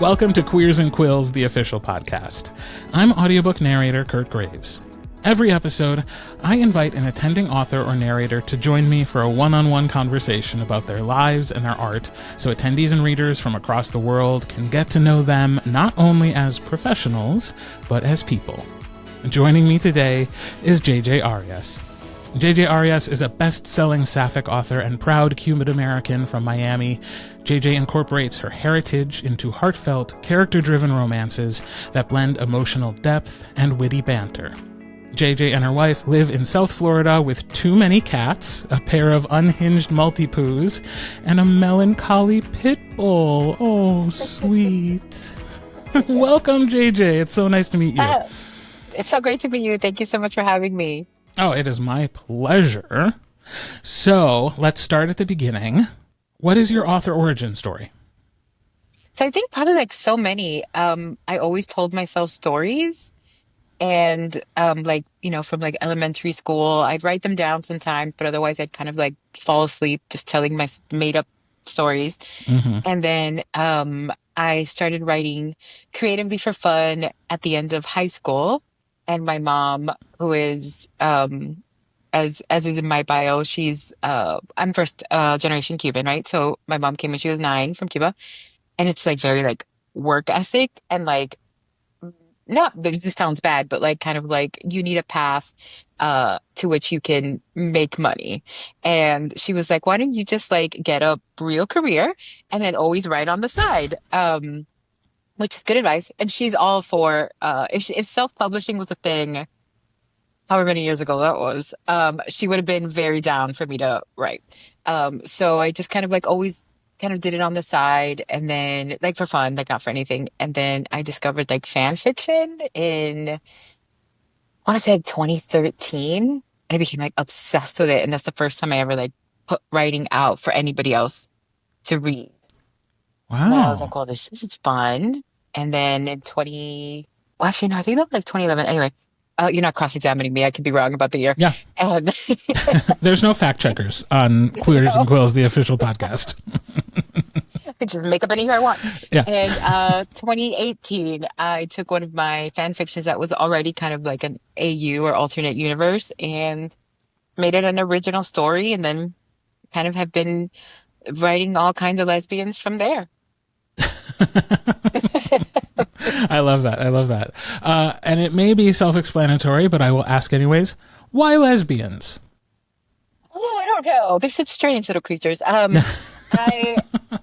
Welcome to Queers and Quills, the official podcast. I'm audiobook narrator Kirt Graves. Every episode, I invite an attending author or narrator to join me for a one-on-one conversation about their lives and their art, so attendees and readers from across the world can get to know them not only as professionals, but as people. Joining me today is JJ Arias. JJ Arias is a best-selling sapphic author and proud Cuban-American from Miami. JJ incorporates her heritage into heartfelt, character-driven romances that blend emotional depth and witty banter. JJ and her wife live in South Florida with too many cats, a pair of unhinged Maltipoos, and a melancholy pit bull. Oh, sweet. Welcome, JJ. It's so nice to meet you. It's so great to meet you. Thank you so much for having me. Oh, it is my pleasure. So let's start at the beginning. What is your author origin story? So I think probably like so many, I always told myself stories. And from like elementary school, I'd write them down sometimes, but otherwise I'd kind of like fall asleep just telling my made up stories. Mm-hmm. And then I started writing creatively for fun at the end of high school. And my mom, who is, as is in my bio, she's, I'm first generation Cuban, right? So my mom came when she was 9 from Cuba. And it's like very like work ethic and like, not, but it just sounds bad, but like kind of like you need a path to which you can make money. And she was like, why don't you just like get a real career and then always write on the side? Which is good advice. And she's all for, if self-publishing was a thing, however many years ago that was, she would have been very down for me to write. So I just kind of like always kind of did it on the side and then like for fun, like not for anything. And then I discovered like fan fiction in, I want to say like 2013. And I became like obsessed with it. And that's the first time I ever like put writing out for anybody else to read. Wow. And I was like, well, this is fun. And then in I think that was like 2011. Anyway, you're not cross-examining me. I could be wrong about the year. Yeah. And There's no fact checkers on Queers and Quills, the official podcast. I just make up any year I want. Yeah. And 2018, I took one of my fan fictions that was already kind of like an AU or alternate universe and made it an original story and then kind of have been writing all kinds of lesbians from there. I love that. And it may be self-explanatory, but I will ask anyways. Why lesbians? Oh, I don't know. They're such strange little creatures.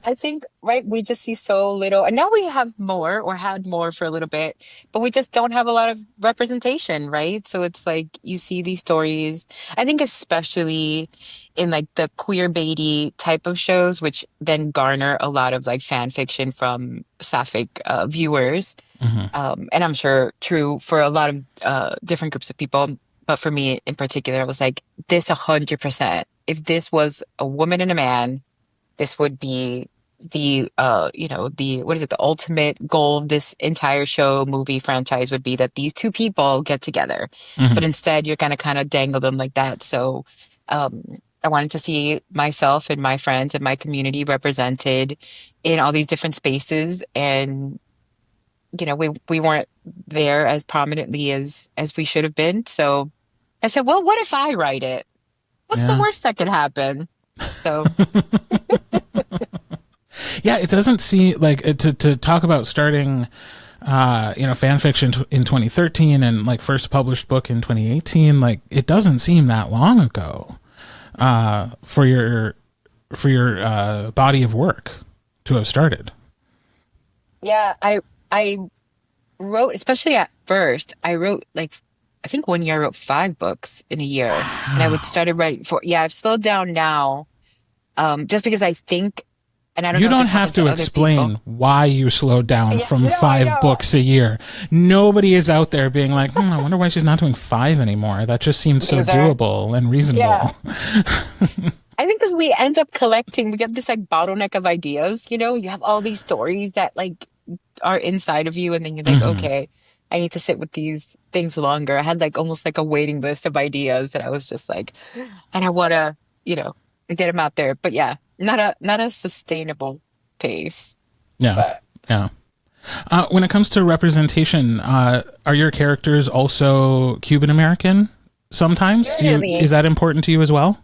I think, right, we just see so little. And now we have more or had more for a little bit, but we just don't have a lot of representation, right? So it's like you see these stories, I think especially in like the queer baity type of shows, which then garner a lot of like fan fiction from sapphic viewers. Mm-hmm. And I'm sure true for a lot of different groups of people. But for me in particular, it was like this 100%. If this was a woman and a man, this would be the ultimate goal of this entire show, movie franchise would be that these two people get together. Mm-hmm. But instead, you're going to kind of dangle them like that. So I wanted to see myself and my friends and my community represented in all these different spaces. And, you know, we weren't there as prominently as we should have been. So I said, well, what if I write it? What's the worst that could happen? So... Yeah, it doesn't seem like to talk about starting, fan fiction in 2013 and like first published book in 2018. Like it doesn't seem that long ago for your body of work to have started. Yeah, I wrote, especially at first, I wrote like, I think one year I wrote 5 books in a year. Wow. And I started writing I've slowed down now just because I think, and I don't know. You don't have to explain why you slowed down from 5 books a year. Nobody is out there being like, I wonder why she's not doing 5 anymore. That just seems so doable and reasonable. Yeah. I think because we end up collecting, we get this like bottleneck of ideas, you know, you have all these stories that like are inside of you and then you're like, okay, I need to sit with these things longer. I had like almost like a waiting list of ideas that I was just like, and I want to, get them out there. But yeah, not a sustainable pace. Yeah. But. Yeah. When it comes to representation, are your characters also Cuban American sometimes? Usually. Is that important to you as well?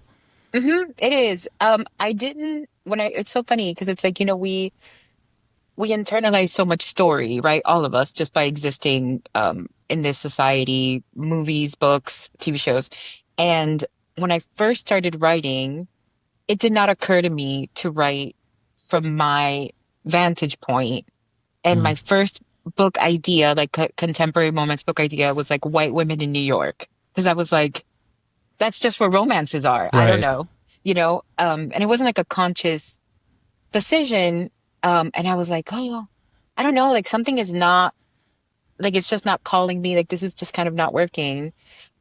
It is. I didn't when I it's so funny because it's like, we internalize so much story, right? All of us just by existing in this society, movies, books, TV shows. And when I first started writing, it did not occur to me to write from my vantage point. And Mm. my first book idea, like a contemporary moments book idea, was like white women in New York. Because I was like, that's just where romances are. I don't Right. know, and it wasn't like a conscious decision. And I was like, oh, I don't know, like something is not like it's just not calling me. Like this is just kind of not working.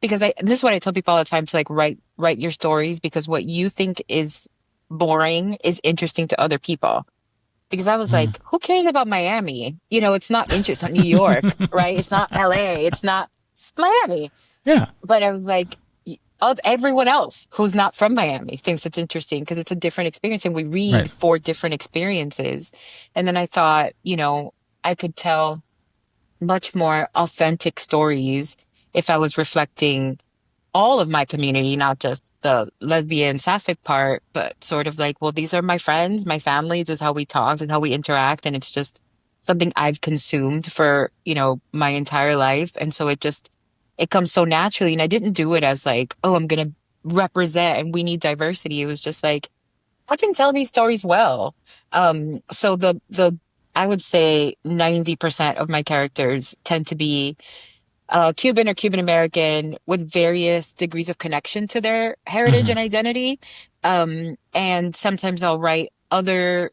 Because and this is what I tell people all the time to like write your stories because what you think is boring is interesting to other people. Because I was Mm. like, who cares about Miami? It's not interesting. New York, right? It's not LA. It's Miami. Yeah. But I was like, everyone else who's not from Miami thinks it's interesting because it's a different experience and we Right. read for different experiences. And then I thought, I could tell much more authentic stories if I was reflecting all of my community, not just the lesbian sassy part, but sort of like, well, these are my friends, my family, this is how we talk and how we interact. And it's just something I've consumed for, my entire life. And so it comes so naturally. And I didn't do it as like, oh, I'm going to represent and we need diversity. It was just like, I can tell these stories well. So I would say 90% of my characters tend to be Cuban or Cuban American with various degrees of connection to their heritage Hmm. and identity. And sometimes I'll write other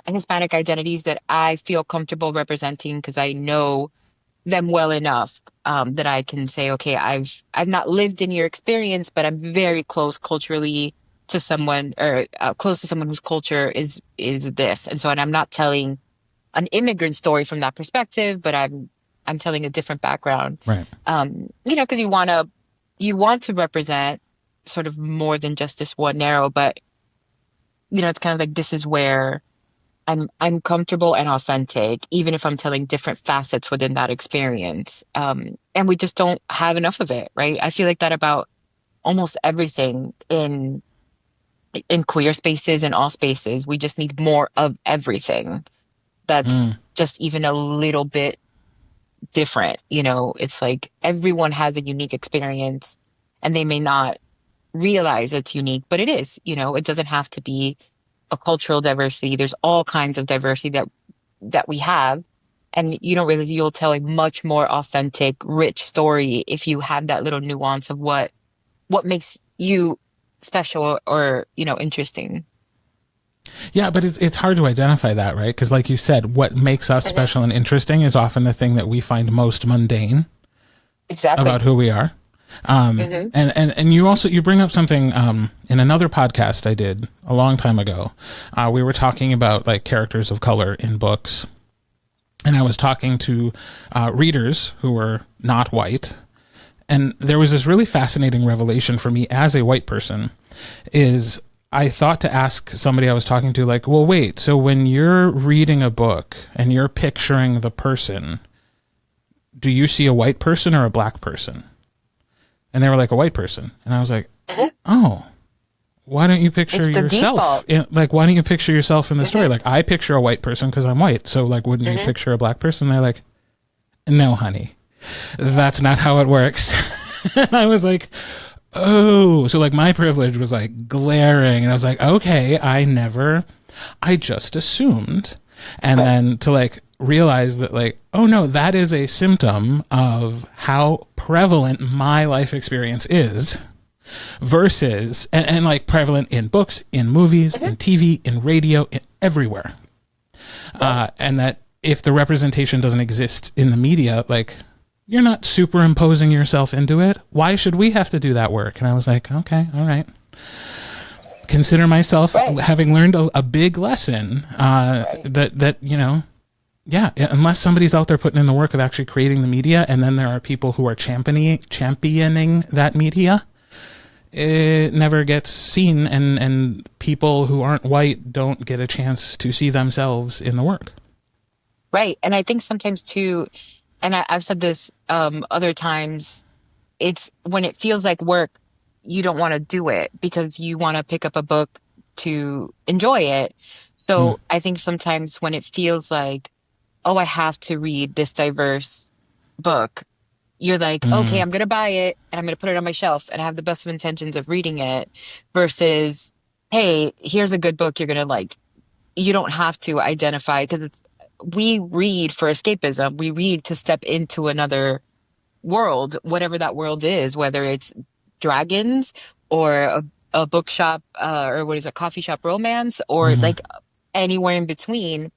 Hispanic identities that I feel comfortable representing because I know them well enough that I can say, okay, I've not lived in your experience, but I'm very close culturally to someone or close to someone whose culture is this. And I'm not telling an immigrant story from that perspective, but I'm telling a different background. Right. Because you want to represent sort of more than just this one narrow, but it's kind of like this is where I'm comfortable and authentic, even if I'm telling different facets within that experience. And we just don't have enough of it, right? I feel like that about almost everything in queer spaces and all spaces. We just need more of everything that's Mm. just even a little bit different. It's like everyone has a unique experience and they may not realize it's unique, but it is, it doesn't have to be a cultural diversity. There's all kinds of diversity that we have. And you don't realize you'll tell a much more authentic, rich story if you have that little nuance of what makes you special or, interesting. Yeah, but it's hard to identify that, right? Because like you said, what makes us Mhm. special and interesting is often the thing that we find most mundane Exactly. about who we are. Hmm. And you bring up something in another podcast I did a long time ago. We were talking about like characters of color in books, and I was talking to readers who were not white, and there was this really fascinating revelation for me as a white person. Is I thought to ask somebody I was talking to, like, well, wait, so when you're reading a book and you're picturing the person, do you see a white person or a black person? And they were like, a white person. And I was like, Hmm. oh, why don't you picture It's the yourself? default. Why don't you picture yourself in the story? Hmm. Like, I picture a white person because I'm white. So, like, wouldn't you Hmm. picture a black person? And they're like, no, honey, that's not how it works. And I was like, oh, so like my privilege was like glaring. And I was like, okay, I just assumed. And Right. then to like realize that like, oh no, that is a symptom of how prevalent my life experience is versus, and like prevalent in books, in movies, Hmm. in TV, in radio, everywhere. Right. And that if the representation doesn't exist in the media, like you're not superimposing yourself into it. Why should we have to do that work? And I was like, okay, all right. Consider myself Right. having learned a big lesson Right. that yeah, unless somebody's out there putting in the work of actually creating the media, and then there are people who are championing that media, it never gets seen, and people who aren't white don't get a chance to see themselves in the work. Right. And I think sometimes too, and I've said this other times, it's when it feels like work, you don't want to do it because you want to pick up a book to enjoy it. Mm, So I think sometimes when it feels like, oh, I have to read this diverse book, you're like, okay, mm, I'm going to buy it and I'm going to put it on my shelf and I have the best of intentions of reading it versus, hey, here's a good book you're going to like. You don't have to identify because we read for escapism. We read to step into another world, whatever that world is, whether it's dragons or a bookshop or what is a coffee shop romance or mm. like anywhere in between.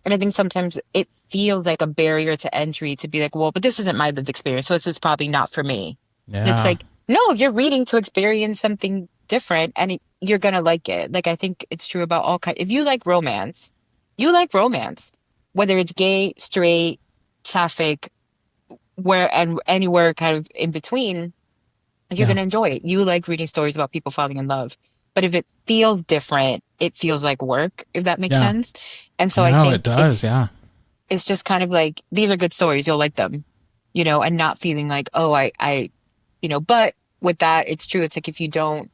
And I think sometimes it feels like a barrier to entry to be like, well, but this isn't my lived experience, so this is probably not for me. And it's Yeah. like, no, you're reading to experience something different and you're gonna like it. Like I think it's true about all kinds. If you like romance, whether it's gay, straight, sapphic, where and anywhere kind of in between, you're Yeah. gonna enjoy it. You like reading stories about people falling in love. But if it feels different, it feels like work, if that makes Yeah. sense. And so I No, it think does. Yeah. it's just kind of like these are good stories, you'll like them, and not feeling like, oh, but with that, it's true. It's like if you don't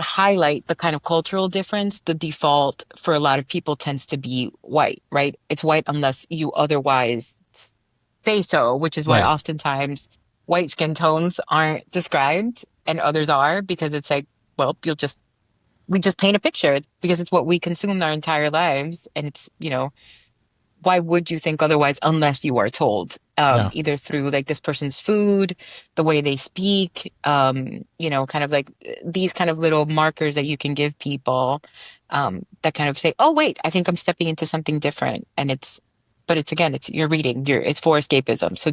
highlight the kind of cultural difference, the default for a lot of people tends to be white, right? It's white unless you otherwise say so, which is why Right. oftentimes white skin tones aren't described and others are because it's like, well, we just paint a picture because it's what we consume our entire lives. And it's, why would you think otherwise unless you are told, Yeah. either through like this person's food, the way they speak, kind of like these kind of little markers that you can give people, that kind of say, oh, wait, I think I'm stepping into something different. And but it's again, you're reading, it's for escapism. So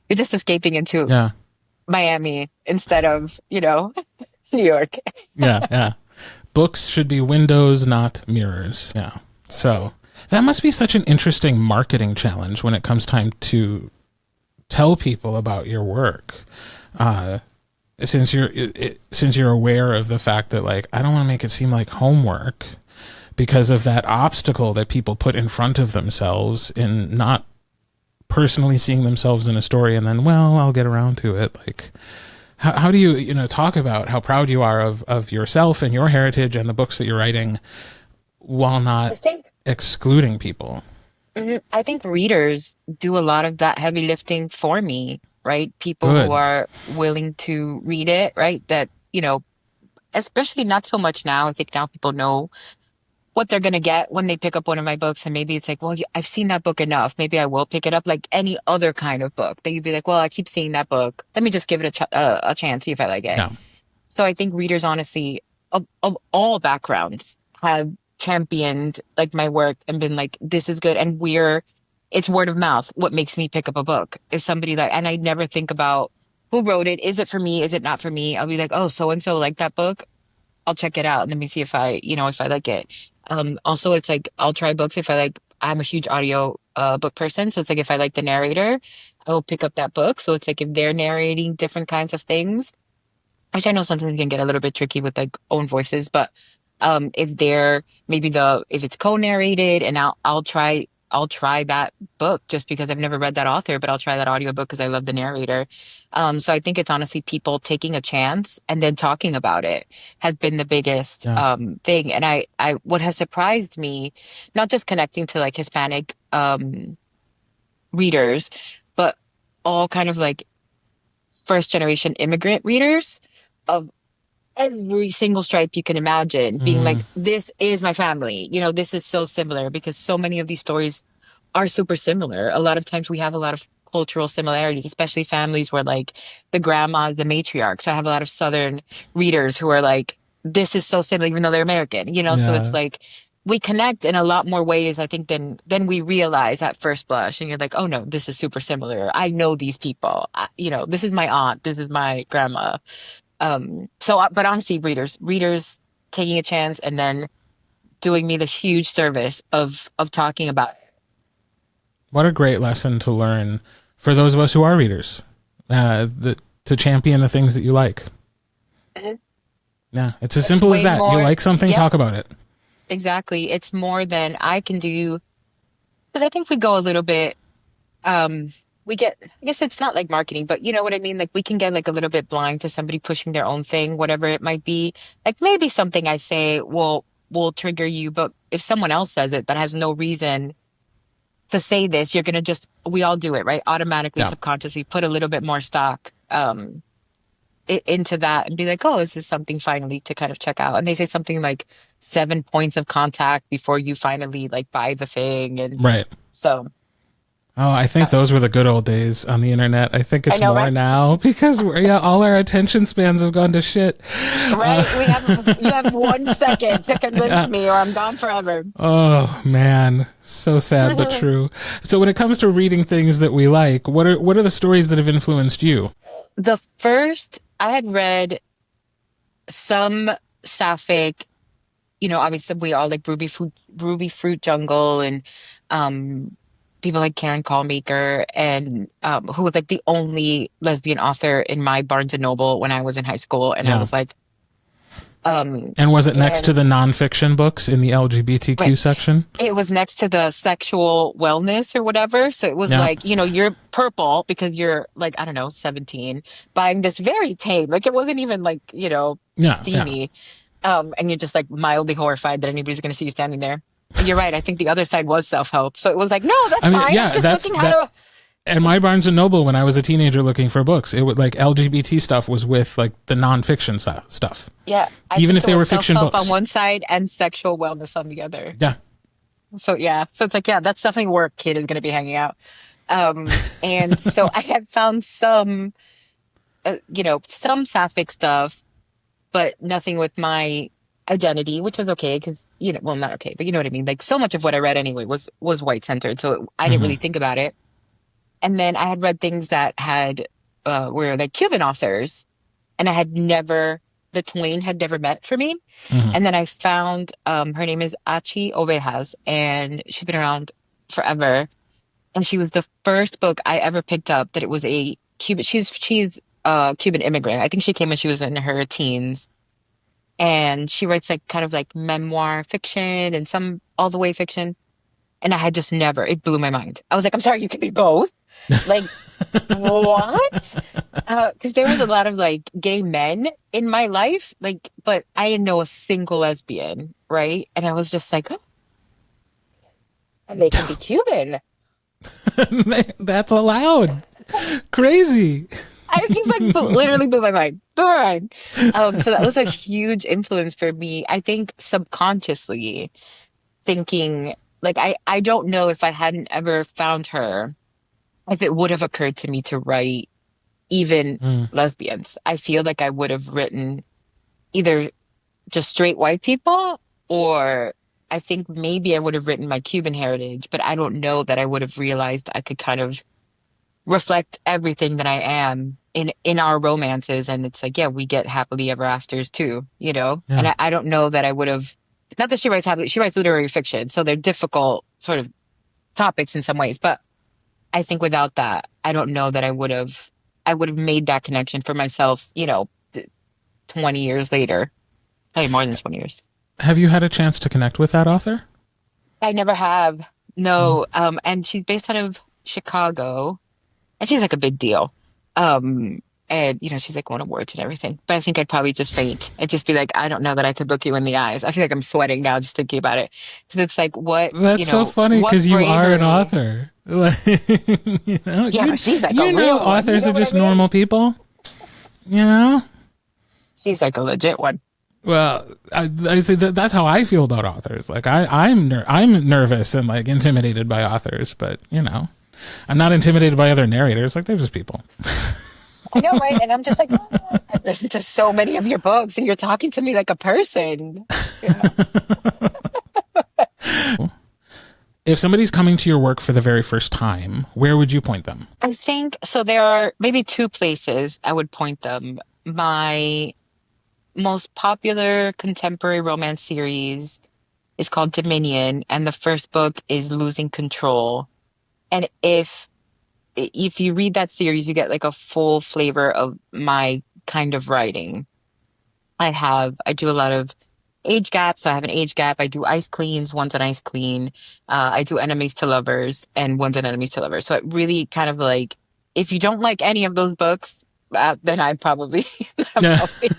you're just escaping into Yeah. Miami instead of, New York. Yeah. Yeah. Books should be windows, not mirrors. Yeah. So that must be such an interesting marketing challenge when it comes time to tell people about your work. Uh, since you're aware of the fact that like I don't want to make it seem like homework because of that obstacle that people put in front of themselves in not personally seeing themselves in a story and then I'll get around to it. Like how do you talk about how proud you are of yourself and your heritage and the books that you're writing while I not think, excluding people? I think readers do a lot of that heavy lifting for me, right? People who Good. are willing to read it, right? That, especially not so much now. I think now people know what they're going to get when they pick up one of my books. And maybe it's like, well, I've seen that book enough. Maybe I will pick it up like any other kind of book that you'd be like, well, I keep seeing that book. Let me just give it a chance, see if I like it. Yeah. So I think readers, honestly, of all backgrounds, have championed like my work and been like, this is good. And it's word of mouth. What makes me pick up a book is somebody and I never think about who wrote it. Is it for me? Is it not for me? I'll be like, oh, so and so like that book. I'll check it out. Let me see if I like it. Also, it's like I'll try books if I like. I'm a huge audio book person, so it's like if I like the narrator, I will pick up that book. So it's like if they're narrating different kinds of things, which I know sometimes can get a little bit tricky with like own voices, but if they're maybe if it's co-narrated and I'll try that book just because I've never read that author, but I'll try that audiobook because I love the narrator. So I think it's honestly people taking a chance and then talking about it has been the biggest Yeah. thing. And what has surprised me, not just connecting to like Hispanic readers, but all kind of like first generation immigrant readers of every single stripe you can imagine being Mm, like, this is my family. This is so similar because so many of these stories are super similar. A lot of times we have a lot of cultural similarities, especially families where like the grandma, the matriarch. So I have a lot of Southern readers who are like, this is so similar, even though they're American, so it's yeah. like we connect in a lot more ways, I think, than we realize at first blush. And you're like, oh no, this is super similar. I know these people. This is my aunt. This is my grandma. But honestly, readers taking a chance and then doing me the huge service of talking about it. What a great lesson to learn for those of us who are readers. To champion the things that you like. Mhm. Yeah, it's as It's simple as way that. You more, like something, yep, talk about it. exactly. It's more than I can do. Because I think we go a little bit, um, we get, I guess it's not like marketing, but you know what I mean? Like we can get like a little bit blind to somebody pushing their own thing, whatever it might be. Like maybe something I say will trigger you, but if someone else says it that has no reason to say this, you're gonna just, we all do it, right? Automatically, Yeah. subconsciously put a little bit more stock into that and be like, oh, this is something finally to kind of check out. And they say something like 7 points of contact before you finally like buy the thing. And Right. so Oh, I think those were the good old days on the internet. I think I it's know, more right? now because all our attention spans have gone to shit. Right? You have 1 second to convince Yeah. me or I'm gone forever. Oh man, so sad but true. So when it comes to reading things that we like, what are the stories that have influenced you? The first I had read some sapphic, obviously we all like Ruby Fruit Jungle and um people like Karen Callmaker and who was like the only lesbian author in my Barnes and Noble when I was in high school. And I Yeah. was like, And was it next to and the nonfiction books in the LGBTQ right. section? It was next to the sexual wellness or whatever. So it was Yeah. like, you're purple because you're like, I don't know, 17, buying this very tame, like it wasn't even like, Yeah. Yeah. steamy. And you're just like mildly horrified that anybody's going to see you standing there. And you're right. I think the other side was self-help. So it was like, no, that's I mean, fine. I'm yeah, just that's looking how that. to, And my Barnes and Noble, when I was a teenager looking for books, it would like LGBT stuff was with like the nonfiction stuff, yeah, I even think if it they was were fiction self-help on books. one side and sexual wellness on the other. Yeah. So yeah. So it's like, yeah, that's definitely where a kid is going to be hanging out. And so I had found some sapphic stuff, but nothing with my identity, which was okay because, well, not okay, but you know what I mean? Like so much of what I read anyway was white centered. So I didn't really Hmm. think about it. And then I had read things that had, were like Cuban authors and the twain had never met for me. Hmm. And then I found, her name is Achi Ovejas and she's been around forever. And she was the first book I ever picked up that it was a Cuban, she's a Cuban immigrant. I think she came when she was in her teens and she writes like kind of like memoir fiction and some all the way fiction. And I had just never, it blew my mind. I was like, I'm sorry, you can be both. Like, what? Because there was a lot of like gay men in my life, like, but I didn't know a single lesbian, right? And I was just like, oh, and they can be Cuban. That's allowed. Crazy. I was just like, literally blew my mind. Blew my mind. So that was a huge influence for me. I think subconsciously thinking, like, I don't know if I hadn't ever found her, if it would have occurred to me to write even Mm. lesbians. I feel like I would have written either just straight white people, or I think maybe I would have written my Cuban heritage, but I don't know that I would have realized I could kind of reflect everything that I am in our romances. And it's like, yeah, we get happily ever afters too, And Yeah. I don't know that I would have, not that she writes happily, she writes literary fiction, so they're difficult sort of topics in some ways, but I think without that, I don't know that I would have made that connection for myself, 20 years later. Probably more than 20 years. Have you had a chance to connect with that author? I never have. Mm. No. And she's based out of Chicago and she's like a big deal. Um, and she's like won awards and everything. But I think I'd probably just faint. I'd just be like, I don't know that I could look you in the eyes. I feel like I'm sweating now just thinking about it. So it's like, That's so funny what because you are an bravery. author. Like, Yeah, but she's like a you know, real one. You authors know are what I just mean? normal people. You know. She's like a legit one. Well, I say that's how I feel about authors. Like I'm nervous and like intimidated by authors, but I'm not intimidated by other narrators. Like they're just people. I know, right? And I'm just like, oh, I've listened to so many of your books and you're talking to me like a person. Yeah. If somebody's coming to your work for the very first time, where would you point them? I think so. There are maybe two places I would point them. My most popular contemporary romance series is called Dominion, and the first book is Losing Control. And if you read that series, you get like a full flavor of my kind of writing. I do a lot of age gap. So I have an age gap. I do ice queens, one's an ice queen. I do enemies to lovers, and one's an enemies to lovers. So it really kind of like, if you don't like any of those books, then I'm Yeah. probably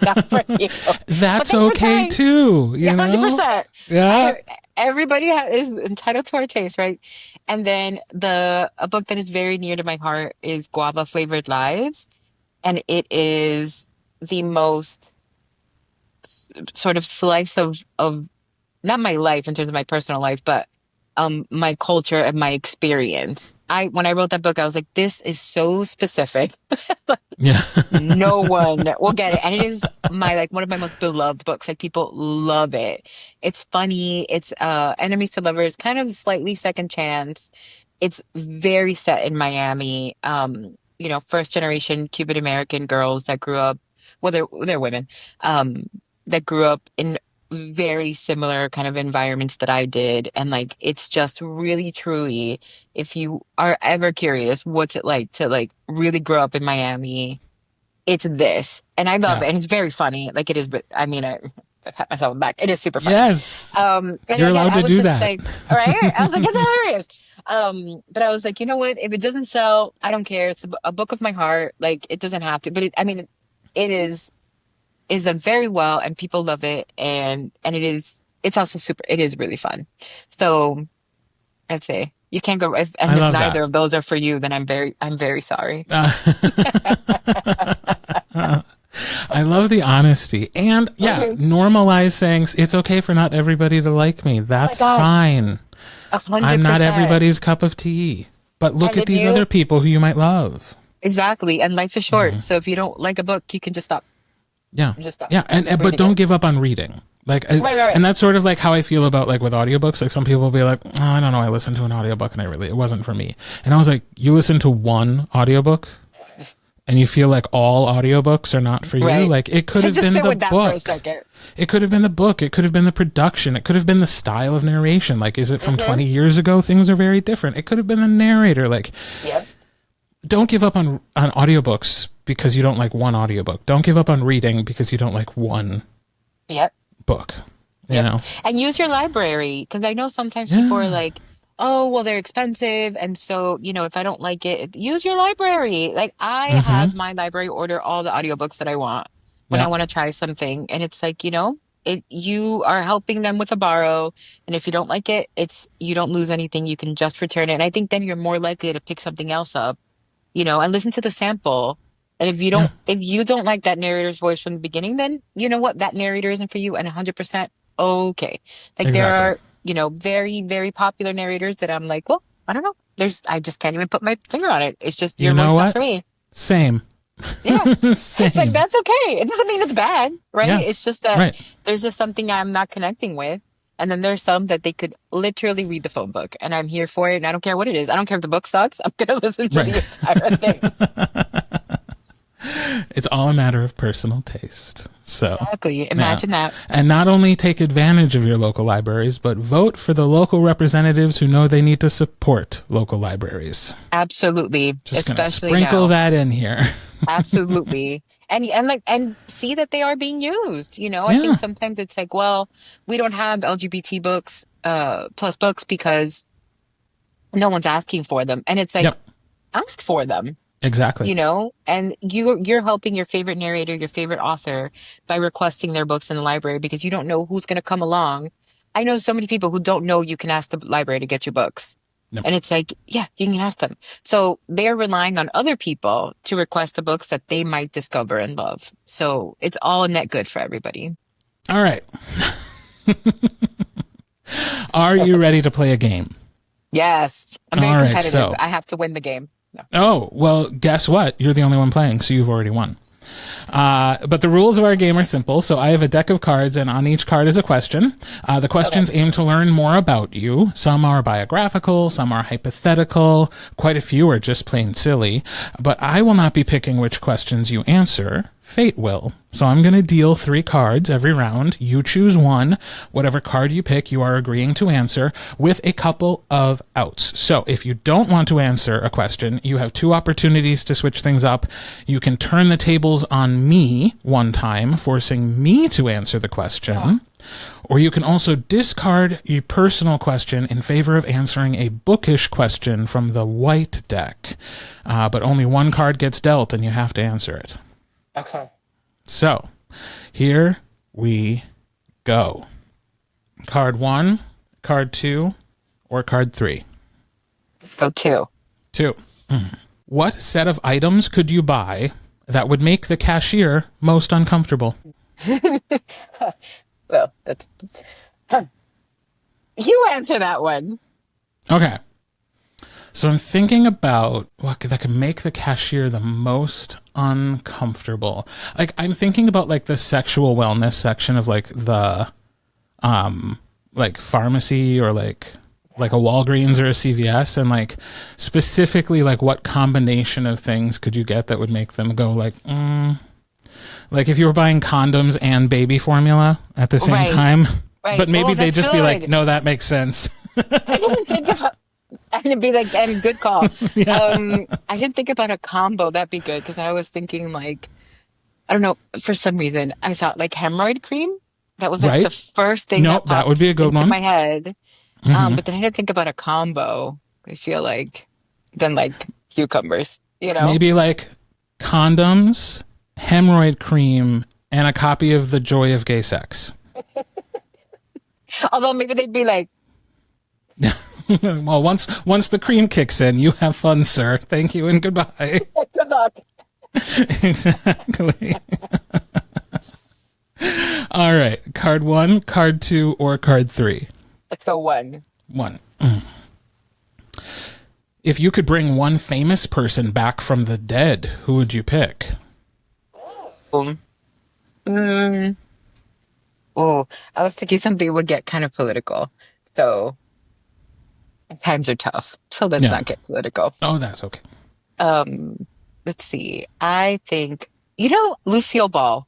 not for you. But That's thanks for okay trying. too, Yeah, you know? 100%. Yeah. Everybody is entitled to our taste, right? And then a book that is very near to my heart is Guava Flavored Lives, and it is the most sort of slice of not my life in terms of my personal life, but my culture and my experience. When I wrote that book, I was like, this is so specific. Yeah. No one will get it. And it is one of my most beloved books. Like, people love it. It's funny. It's enemies to lovers, kind of slightly second chance. It's very set in Miami. First generation Cuban American girls that grew up, well, they're women, that grew up in very similar kind of environments that I did. And like, it's just really, truly, if you are ever curious, what's it like to like really grow up in Miami? It's this. And I love Yeah. it. And it's very funny. Like, it is, but I mean, I pat myself on the back. It is super funny. Yes. And You're again, allowed I to was do just that. like, all right. I was like, it's hilarious. But I was like, you know what? If it doesn't sell, I don't care. It's a book of my heart. Like, it doesn't have to, but it is done very well, and people love it. And it's also it is really fun. So I'd say you can't go, I and if love neither that. of those are for you, then I'm very sorry. I love the honesty. And yeah, Mhm. normalize saying it's okay for not everybody to like me. Oh my That's gosh, fine. I'm not 100%. everybody's cup of tea. But look And at if these you other people who you might love. exactly, and life is Mhm. short, so if you don't like a book, you can just stop. Yeah. Just stop Yeah. And but reading don't it. give up on reading. Like, Right. and that's sort of like how I feel about like with audiobooks. Like some people will be like, oh, I don't know. I listened to an audiobook and it wasn't for me. And I was like, you listen to one audiobook and you feel like all audiobooks are not for you. Right. Like it could So have just been sit the with that for a book. second. It could have been the book. It could have been the production. It could have been the style of narration. Like, is it from Mm-hmm. 20 years ago? Things are very different. It could have been the narrator. Like, Yep. don't give up on audiobooks because you don't like one audiobook. Don't give up on reading because you don't like one Yep. book. You Yep. know? And use your library, because I know sometimes people are Yeah. like, oh, well, they're expensive. And so, if I don't like it, use your library. Like, I Mm-hmm. have my library order all the audiobooks that I want when I Yeah. want to try something. And it's like, you are helping them with a borrow. And if you don't like it, you don't lose anything. You can just return it. And I think then you're more likely to pick something else up, and listen to the sample. And Yeah. if you don't like that narrator's voice from the beginning, then you know what? That narrator isn't for you, and 100% okay. Like, there Exactly. are, very, very popular narrators that I'm like, well, I don't know. I just can't even put my finger on it. It's just You your know voice, not what? for me. Same. Yeah. It's like, Same. that's okay. It doesn't mean it's bad, right? Yeah. It's just that Right. there's just something I'm not connecting with. And then there's some that they could literally read the phone book, and I'm here for it. And I don't care what it is. I don't care if the book sucks. I'm going to listen to Right. the entire thing. It's all a matter of personal taste. So, Exactly. yeah. Imagine that. And not only take advantage of your local libraries, but vote for the local representatives who know they need to support local libraries. Absolutely. Just going to Especially sprinkle now. that in here. Absolutely. And see that they are being used. I Yeah. think sometimes it's like, well, we don't have LGBT books, plus books, because no one's asking for them. And it's like, Yep. ask for them, Exactly. and you're helping your favorite narrator, your favorite author, by requesting their books in the library, because you don't know who's going to come along. I know so many people who don't know you can ask the library to get you books. Yep. And it's like, yeah, you can ask them. So they're relying on other people to request the books that they might discover and love. So it's all a net good for everybody. All right. Are you ready to play a game? Yes. I'm very All right, competitive. so- I have to win the game. No. Oh, well, guess what? You're the only one playing, so you've already won. But the rules of our game are simple. So I have a deck of cards, and on each card is a question. The questions aim to learn more about you. Some are biographical, some are hypothetical, quite a few are just plain silly. But I will not be picking which questions you answer. fate will. So I'm going to deal 3 cards every round. You choose one. Whatever card you pick, you are agreeing to answer with a couple of outs. So if you don't want to answer a question, you have 2 opportunities to switch things up. You can turn the tables on me one time, forcing me to answer the question. Or you can also discard a personal question in favor of answering a bookish question from the white deck. But only one card gets dealt and you have to answer it. Okay. So, here we go. Card 1, card 2, or card 3? Let's go 2. 2. What set of items could you buy that would make the cashier most uncomfortable? Well, that's... You answer that one. Okay. So I'm thinking about what that could make the cashier the most uncomfortable. Like, I'm thinking about like the sexual wellness section of like the like pharmacy or like a Walgreens or a CVS, and like specifically like what combination of things could you get that would make them go like like if you were buying condoms and baby formula at the same time, but maybe they'd just be like, no, that makes sense. I didn't think about, and it'd be like, and good call. I didn't think about a combo. That'd be good, because I was thinking like, I don't know, for some reason I thought like hemorrhoid cream. That was like the first thing that that would be a good into one. my head. But then I didn't think about a combo. I feel like then like cucumbers, you know? Maybe like condoms, hemorrhoid cream, and a copy of The Joy of Gay Sex. Although maybe they'd be like, well, once the cream kicks in, you have fun, sir. Thank you and goodbye. good luck. Exactly. All right. Card 1, card 2, or card 3? Let's go 1. 1. If you could bring one famous person back from the dead, who would you pick? Oh, I was thinking something would get kind of political. So times are tough. So let's not get political. Oh, that's okay. Let's see. I think, Lucille Ball.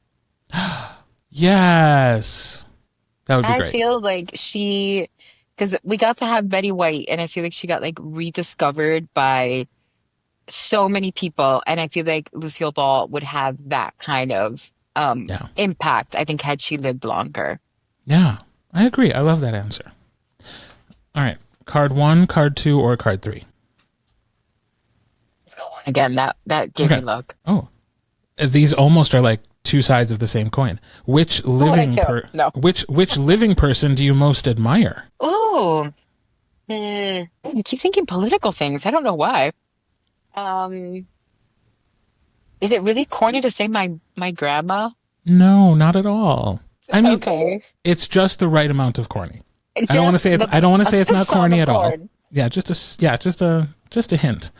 Yes. That would be great. I feel like because we got to have Betty White, and I feel like she got like rediscovered by so many people. And I feel like Lucille Ball would have that kind of impact, I think, had she lived longer. Yeah, I agree. I love that answer. All right. Card 1, card 2, or card 3? Again, that gave me luck. Oh, these almost are like 2 sides of the same coin. Which living which living person do you most admire? Oh, I keep thinking political things. I don't know why. Is it really corny to say my grandma? No, not at all. I mean, okay. It's just the right amount of corny. I don't want to say it's not corny at all. Yeah, just a hint.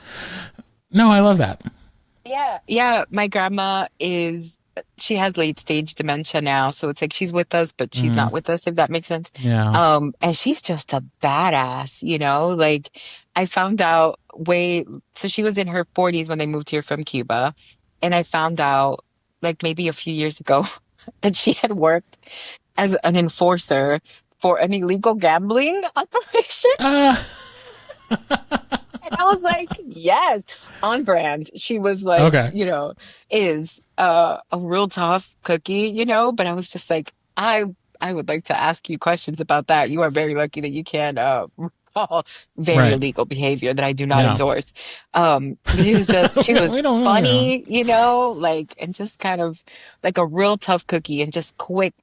No, I love that. Yeah. My grandma she has late stage dementia now, so it's like she's with us, but she's not with us, if that makes sense. Yeah. And she's just a badass, like I found out so she was in her 40s when they moved here from Cuba. And I found out like maybe a few years ago that she had worked as an enforcer for an illegal gambling operation. And I was like, yes, on brand. She was like, is a real tough cookie, but I was just like, I would like to ask you questions about that. You are very lucky that you can recall very illegal behavior that I do not endorse. It was just, she was funny, and just kind of like a real tough cookie, and just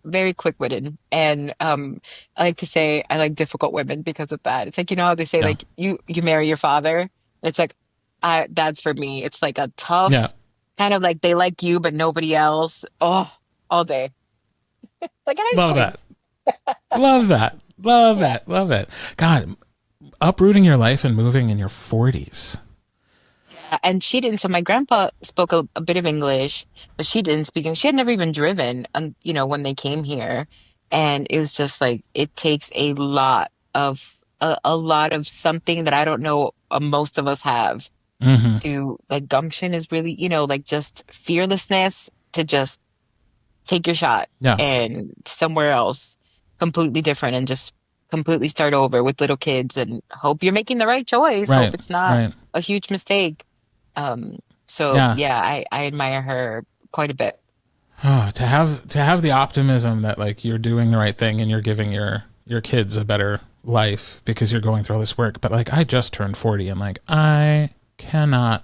very quick-witted. And I like to say I like difficult women because of that. It's like, how they say like you marry your father. It's like, that's for me. It's like a tough kind of like they like you, but nobody else. Oh, all day. Like, love that. Love that. Love that. Love it. God, uprooting your life and moving in your 40s. Yeah, and she didn't. So my grandpa spoke a bit of English, but she didn't speak English. She had never even driven, when they came here. And it was just like, it takes a lot of something that I don't know most of us have. To like gumption is really, like just fearlessness to just take your shot Yeah. and somewhere else completely different and just completely start over with little kids and hope you're making the right choice. Hope Right. it's not Right. a huge mistake. So Yeah. yeah, I admire her quite a bit. Oh, to have the optimism that like you're doing the right thing and you're giving your kids a better life because you're going through all this work. But like I just turned 40 and like I cannot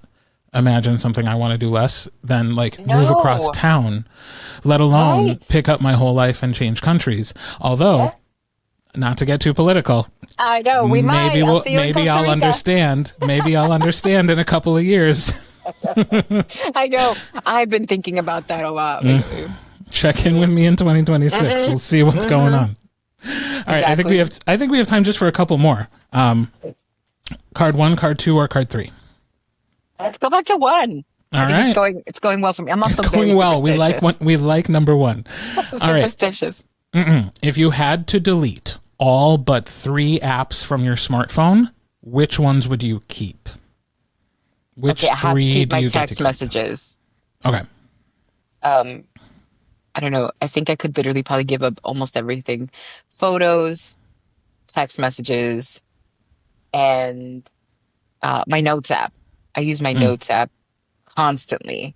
imagine something I want to do less than like move across No, town, let alone right? pick up my whole life and change countries. Although, Yeah, not to get too political, I know we might. I'll see you in maybe Costa I'll Rica. understand. Maybe I'll understand in a couple of years. I know. I've been thinking about that a lot lately. Check in with me in 2026. We'll see what's going on. All right, Exactly. I think we have time just for a couple more. Card 1, card 2, or card 3. Let's go back to one. All I think right. it's going well for me. I'm It's also very going well. superstitious. We like number 1. All right. Superstitious. If you had to delete all but 3 apps from your smartphone, which ones would you keep? Which Okay, I have to 3 keep do my you get to text keep? messages. Okay. Um, I don't know. I think I could literally probably give up almost everything. Photos, text messages, and my notes app. I use my Mm, notes app constantly.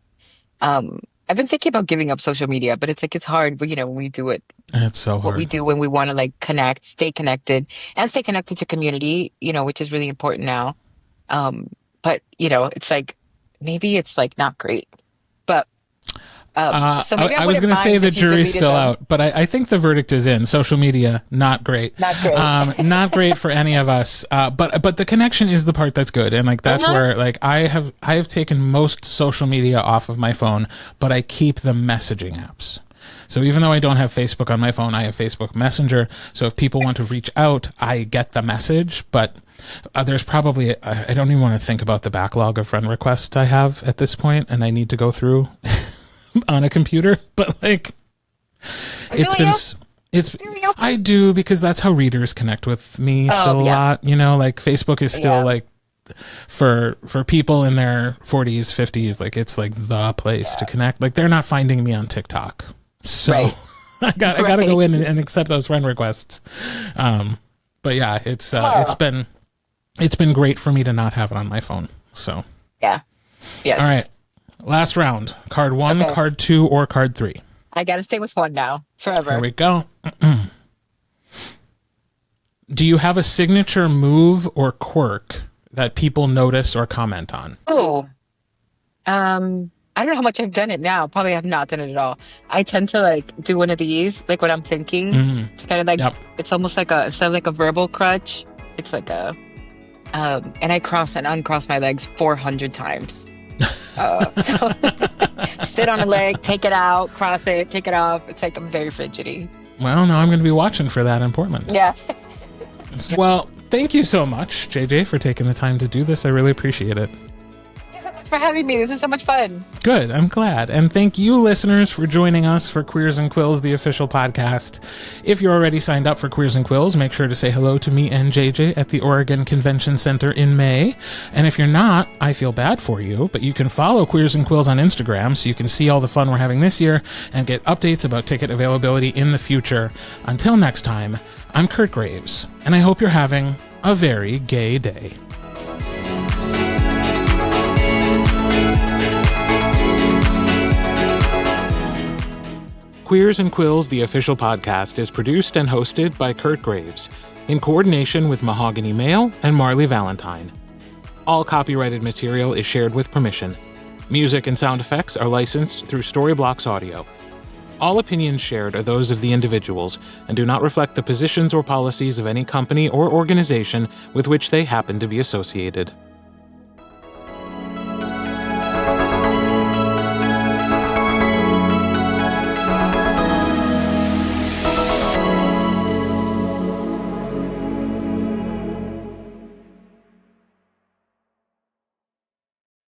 I've been thinking about giving up social media, but it's like it's hard, but when we do it, it's so what we hard. do when we want to like connect, and stay connected to community, which is really important now. But it's like maybe it's like not great. But so maybe I I was wouldn't going to say mind the if you jury's deleted still them. out, but I think the verdict is in. Social media, not great. Not great. Not great for any of us. But the connection is the part that's good, and like that's Uh-huh. where like I have taken most social media off of my phone, but I keep the messaging apps. So even though I don't have Facebook on my phone, I have Facebook Messenger. So if people want to reach out, I get the message. But there's probably I don't even want to think about the backlog of friend requests I have at this point, and I need to go through on a computer. But like Do it's been you? s- it's Do you? I do because that's how readers connect with me still Oh a yeah, lot. Like Facebook is still yeah, like for people in their 40s, 50s, like it's like the place to yeah. connect. Like they're not finding me on TikTok. So Right, I gotta go right. in and accept those friend requests. But yeah, Huh. it's been great for me to not have it on my phone. So Yeah. all right, Yes. last round. Card 1, Okay. card 2, or card 3. I gotta stay with one now Here forever. we go. Do you have a signature move or quirk that people notice or comment on? Oh, I don't know how much I've done it now. Probably have not done it at all. I tend to like do one of these, like when I'm thinking, Mm, to kind of like yep. it's almost like instead of like a verbal crutch, it's like and I cross and uncross my legs 400 times. So sit on a leg, take it out, cross it, take it off. It's like I'm very fidgety. Well, now I'm going to be watching for that in Portland. Yeah. Well, thank you so much, JJ, for taking the time to do this. I really appreciate it. Thank you so much for having me. This is so much fun. Good. I'm glad. And thank you, listeners, for joining us for Queers and Quills, the official podcast. If you're already signed up for Queers and Quills, make sure to say hello to me and JJ at the Oregon Convention Center in May. And if you're not, I feel bad for you, but you can follow Queers and Quills on Instagram so you can see all the fun we're having this year and get updates about ticket availability in the future. Until next time, I'm Kirt Graves, and I hope you're having a very gay day. Queers and Quills, the official podcast, is produced and hosted by Kirt Graves, in coordination with Mahogany Mail and Marley Valentine. All copyrighted material is shared with permission. Music and sound effects are licensed through Storyblocks Audio. All opinions shared are those of the individuals and do not reflect the positions or policies of any company or organization with which they happen to be associated.